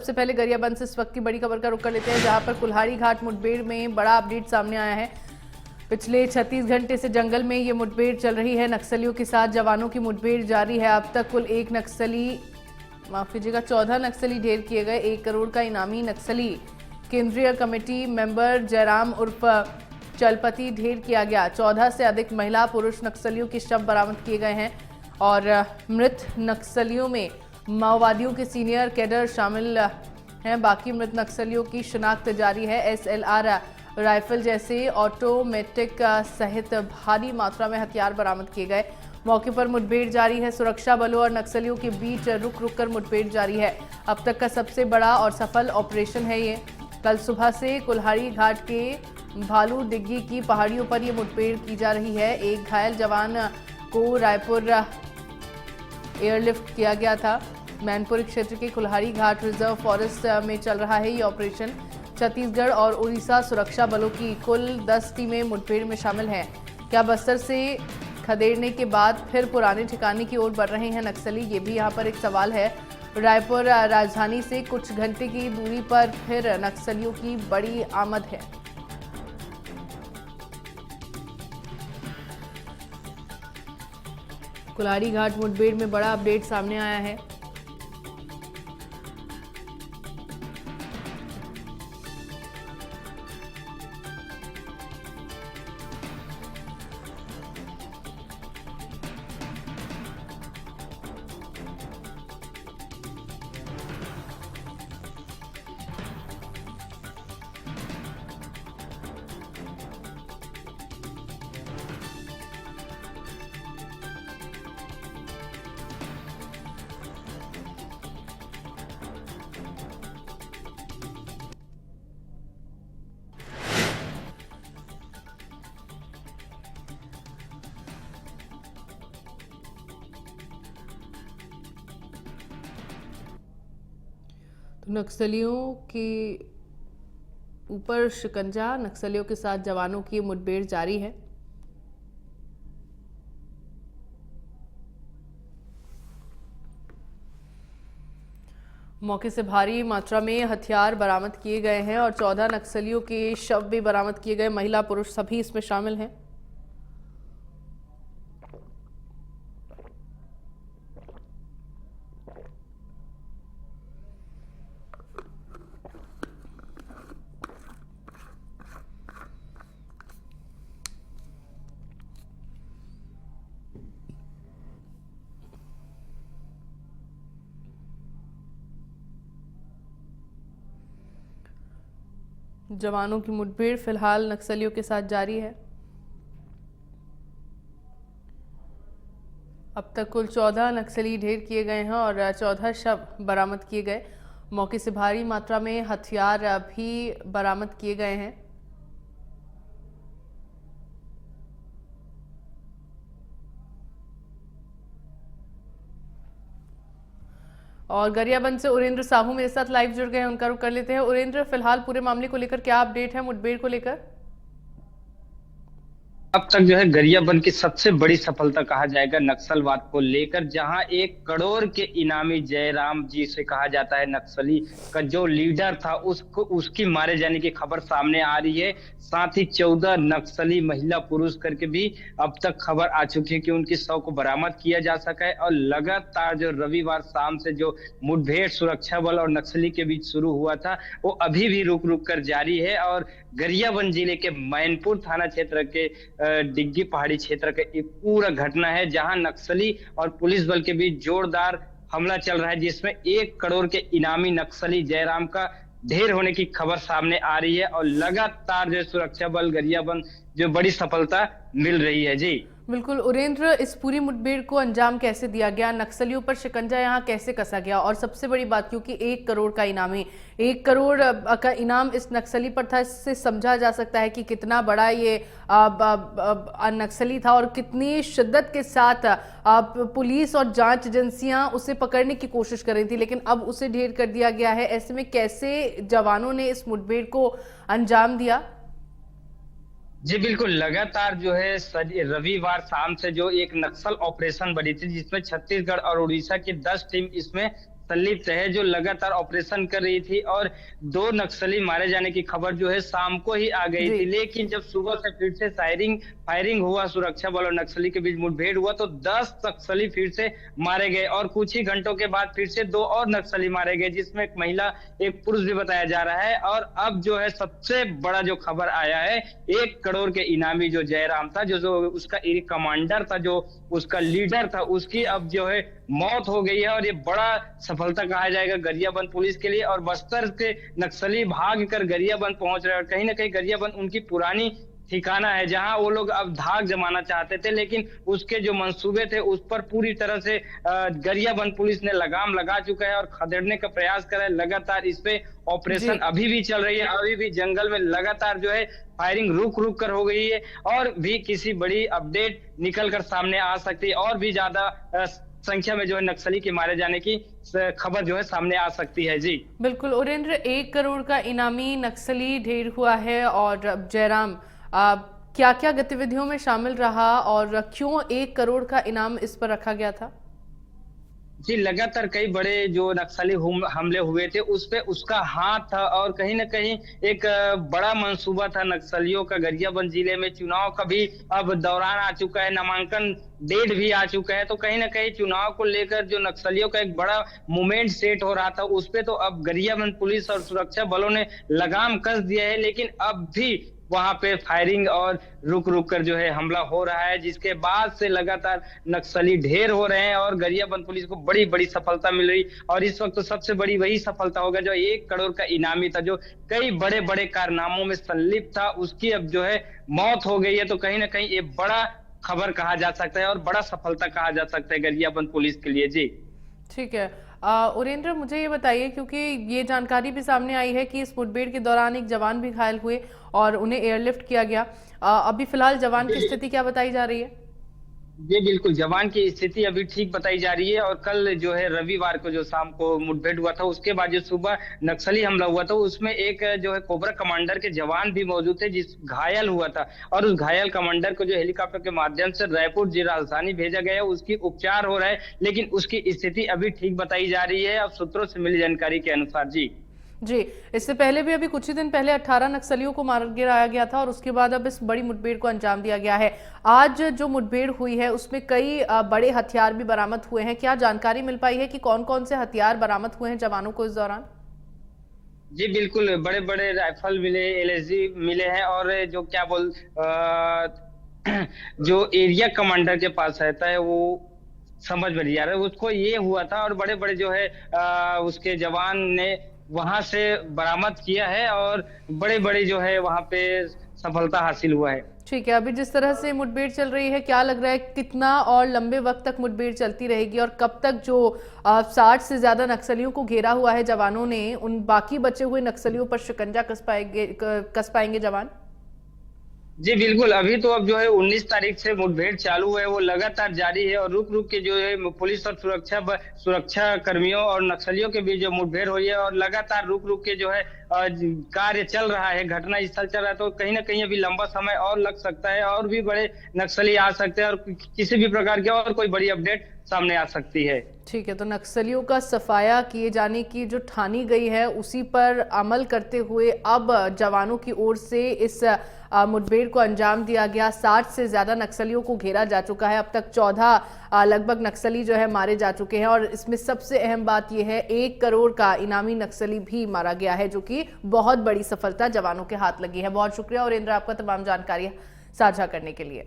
सबसे पहले गरियाबंद से इस वक्त की बड़ी खबर का रुख कर लेते हैं, जहां पर कुल्हाड़ी घाट मुठभेड़ में बड़ा अपडेट सामने आया है। पिछले 36 घंटे से जंगल में ये मुठभेड़ चल रही है। नक्सलियों के साथ जवानों की मुठभेड़ जारी है। अब तक कुल 14 नक्सली ढेर किए गए। 1 करोड़ का इनामी नक्सली केंद्रीय कमेटी मेंबर जयराम उर्फ चलपति ढेर किया गया। 14 से अधिक महिला पुरुष नक्सलियों के शव बरामद किए गए हैं और मृत नक्सलियों में माओवादियों के सीनियर कैडर शामिल हैं। बाकी मृत नक्सलियों की शिनाख्त जारी है। SLR राइफल जैसे ऑटोमेटिक सहित भारी मात्रा में हथियार बरामद किए गए। मौके पर मुठभेड़ जारी है। सुरक्षा बलों और नक्सलियों के बीच रुक रुक कर मुठभेड़ जारी है। अब तक का सबसे बड़ा और सफल ऑपरेशन है ये। कल सुबह से कुल्हाड़ी घाट के भालू डिग्गी की पहाड़ियों पर ये मुठभेड़ की जा रही है। एक घायल जवान को रायपुर एयरलिफ्ट किया गया था। मैनपुरी क्षेत्र के कुल्हाड़ी घाट रिजर्व फॉरेस्ट में चल रहा है ये ऑपरेशन। छत्तीसगढ़ और उड़ीसा सुरक्षा बलों की कुल 10 टीमें मुठभेड़ में शामिल हैं। क्या बस्तर से खदेड़ने के बाद फिर पुराने ठिकाने की ओर बढ़ रहे हैं नक्सली? ये भी यहाँ पर एक सवाल है। रायपुर राजधानी से कुछ घंटे की दूरी पर फिर नक्सलियों की बड़ी आमद है। कुल्हाड़ी घाट मुठभेड़ में बड़ा अपडेट सामने आया है। नक्सलियों के ऊपर शिकंजा, नक्सलियों के साथ जवानों की मुठभेड़ जारी है। मौके से भारी मात्रा में हथियार बरामद किए गए हैं और 14 नक्सलियों के शव भी बरामद किए गए। महिला पुरुष सभी इसमें शामिल हैं। जवानों की मुठभेड़ फिलहाल नक्सलियों के साथ जारी है। अब तक कुल 14 नक्सली ढेर किए गए हैं और 14 शव बरामद किए गए। मौके से भारी मात्रा में हथियार भी बरामद किए गए हैं। और गरियाबंद से उरेंद्र साहू मेरे साथ लाइव जुड़ गए हैं, उनका रुख कर लेते हैं। उरेंद्र, फिलहाल पूरे मामले को लेकर क्या अपडेट है मुठभेड़ को लेकर? अब तक जो है गरियाबंद की सबसे बड़ी सफलता कहा जाएगा नक्सलवाद को लेकर, जहां 1 करोड़ के इनामी जयराम जी से कहा जाता है नक्सली का जो लीडर था उसकी मारे जाने की खबर सामने आ रही है। साथ ही 14 नक्सली महिला पुरुष करके भी अब तक खबर आ चुकी है कि उनकी शव को बरामद किया जा सका है। और लगातार जो रविवार शाम से जो मुठभेड़ सुरक्षा बल और नक्सली के बीच शुरू हुआ था वो अभी भी रुक रुक कर जारी है। और गरियाबंद जिले के मैनपुर थाना क्षेत्र के डिग्गी पहाड़ी क्षेत्र का एक पूरा घटना है, जहां नक्सली और पुलिस बल के बीच जोरदार हमला चल रहा है, जिसमें 1 करोड़ के इनामी नक्सली जयराम का ढेर होने की खबर सामने आ रही है। और लगातार जो सुरक्षा बल गरियाबंद जो बड़ी सफलता मिल रही है। जी बिल्कुल उरेंद्र, इस पूरी मुठभेड़ को अंजाम कैसे दिया गया, नक्सलियों पर शिकंजा यहाँ कैसे कसा गया? और सबसे बड़ी बात, क्योंकि 1 करोड़ का इनामी, 1 करोड़ का इनाम इस नक्सली पर था, इससे समझा जा सकता है कि कितना बड़ा ये नक्सली था और कितनी शिद्दत के साथ पुलिस और जांच एजेंसियां उसे पकड़ने की कोशिश कर रही थी, लेकिन अब उसे ढेर कर दिया गया है। ऐसे में कैसे जवानों ने इस मुठभेड़ को अंजाम दिया? जी बिल्कुल, लगातार जो है रविवार शाम से जो एक नक्सल ऑपरेशन बनी थी, जिसमें छत्तीसगढ़ और उड़ीसा की 10 टीम इसमें संलिप्त है, जो लगातार ऑपरेशन कर रही थी, और 2 नक्सली मारे जाने की खबर जो है शाम को ही आ गई जी। थी। लेकिन जब सुबह से फिर से फायरिंग हुआ, सुरक्षा बल और नक्सली के बीच मुठभेड़ हुआ, तो 10 नक्सली फिर से मारे गए, और कुछ ही घंटों के बाद फिर से 2 और नक्सली मारे गए, जिसमें एक महिला एक पुरुष भी बताया जा रहा है। और अब जो है सबसे बड़ा जो खबर आया है, 1 करोड़ के इनामी जो जयराम था, जो उसका कमांडर था, जो उसका लीडर था, उसकी अब जो है मौत हो गई है। और ये बड़ा सफलता कहा जाएगा गरियाबंद पुलिस के लिए। और बस्तर के नक्सली भाग कर गरियाबंद पहुंच रहे हैं, और कहीं ना कहीं गरियाबंद उनकी पुरानी ठिकाना है, जहां वो लोग अब धाक जमाना चाहते थे, लेकिन उसके जो मंसूबे थे उस पर पूरी तरह से गरियाबंद पुलिस ने लगाम लगा चुका है और खदेड़ने का प्रयास कर रहा है। लगातार इस पे ऑपरेशन जी। अभी भी चल रही है, अभी भी जंगल में लगातार जो है फायरिंग रुक रुक कर हो गई है, और भी किसी बड़ी अपडेट निकल कर सामने आ सकती है, और भी ज्यादा संख्या में जो है नक्सली के मारे जाने की खबर जो है सामने आ सकती है। जी बिल्कुल उरेंद्र, 1 करोड़ का इनामी नक्सली ढेर हुआ है, और अब जयराम क्या क्या गतिविधियों में शामिल रहा और क्यों 1 करोड़ का इनाम इस पर रखा गया था? जी, लगातार कई बड़े जो नक्सली हमले हुए थे, उस पे उसका हाथ था, और कहीं न कहीं एक बड़ा मंसूबा था नक्सलियों का। गरियाबंद जिले में चुनाव का भी अब दौरान आ चुका है, नामांकन डेट भी आ चुका है, तो कहीं न कहीं चुनाव को लेकर जो नक्सलियों का एक बड़ा मूवमेंट सेट हो रहा था, उस पे तो अब गरियाबंद पुलिस और सुरक्षा बलों ने लगाम कस दिया है। लेकिन अब भी वहां पे फायरिंग और रुक रुक कर जो है हमला हो रहा है, जिसके बाद से लगातार नक्सली ढेर हो रहे हैं, और गरियाबंद पुलिस को बड़ी बड़ी सफलता मिल रही। और इस वक्त तो सबसे बड़ी वही सफलता होगा जो 1 करोड़ का इनामी था, जो कई बड़े बड़े कारनामों में संलिप्त था, उसकी अब जो है मौत हो गई है। तो कहीं ना कहीं ये बड़ा खबर कहा जा सकता है, और बड़ा सफलता कहा जा सकता है गरियाबंद पुलिस के लिए। जी ठीक है। उरेंद्र, मुझे ये बताइए, क्योंकि ये जानकारी भी सामने आई है कि इस मुठभेड़ के दौरान एक जवान भी घायल हुए और उन्हें एयरलिफ्ट किया गया। अभी फिलहाल जवान की स्थिति क्या बताई जा रही है? जी बिल्कुल, जवान की स्थिति अभी ठीक बताई जा रही है। और कल जो है रविवार को जो शाम को मुठभेड़ हुआ था, उसके बाद जो सुबह नक्सली हमला हुआ था, उसमें एक जो है कोबरा कमांडर के जवान भी मौजूद थे, जिस घायल हुआ था। और उस घायल कमांडर को जो हेलीकॉप्टर के माध्यम से रायपुर जी राजधानी भेजा गया है, उसकी उपचार हो रहा है, लेकिन उसकी स्थिति अभी ठीक बताई जा रही है, अब सूत्रों से मिली जानकारी के अनुसार। जी जी, इससे पहले भी अभी कुछ ही दिन पहले 18 नक्सलियों को मार गिराया गया था, और उसके बाद अब इस बड़ी मुठभेड़ को अंजाम दिया गया है। आज जो मुठभेड़ हुई है उसमें कई बड़े हथियार भी बरामद हुए हैं। क्या जानकारी मिल पाई है कि कौन कौन से हथियार बरामद हुए हैं जवानों को इस दौरान? जी बिल्कुल, बड़े बड़े राइफल मिले, एलएसजी मिले हैं, और जो क्या जो एरिया कमांडर के पास रहता है, वो समझ में नहीं आ रहा है, उसको ये हुआ था, और बड़े बड़े जो है उसके जवान ने वहां से बरामद किया है, और बड़े बड़े जो है वहां पे सफलता हासिल हुआ है। ठीक है, अभी जिस तरह से मुठभेड़ चल रही है, क्या लग रहा है कितना और लंबे वक्त तक मुठभेड़ चलती रहेगी, और कब तक जो 60 से ज्यादा नक्सलियों को घेरा हुआ है जवानों ने, उन बाकी बचे हुए नक्सलियों पर शिकंजा कस पाएंगे जवान? जी बिल्कुल, अभी तो अब जो है 19 तारीख से मुठभेड़ चालू है, वो लगातार जारी है, और रुक रुक के जो है पुलिस और सुरक्षा कर्मियों और नक्सलियों के बीच जो मुठभेड़ हुई है, और लगातार रुक रुक के जो है कार्य चल रहा है, घटना स्थल चल रहा है। तो कहीं ना कहीं अभी लंबा समय और लग सकता है, और भी बड़े नक्सली आ सकते हैं, और किसी भी प्रकार की और कोई बड़ी अपडेट सामने आ सकती है। ठीक है, तो नक्सलियों का सफाया किए जाने की जो ठानी गई है, उसी पर अमल करते हुए अब जवानों की ओर से इस मुठभेड़ को अंजाम दिया गया। 60 से ज्यादा नक्सलियों को घेरा जा चुका है। अब तक 14 लगभग नक्सली जो है मारे जा चुके हैं, और इसमें सबसे अहम बात यह है 1 करोड़ का इनामी नक्सली भी मारा गया है, जो कि बहुत बड़ी सफलता जवानों के हाथ लगी है। बहुत शुक्रिया उरेंद्र, आपका तमाम जानकारी साझा करने के लिए।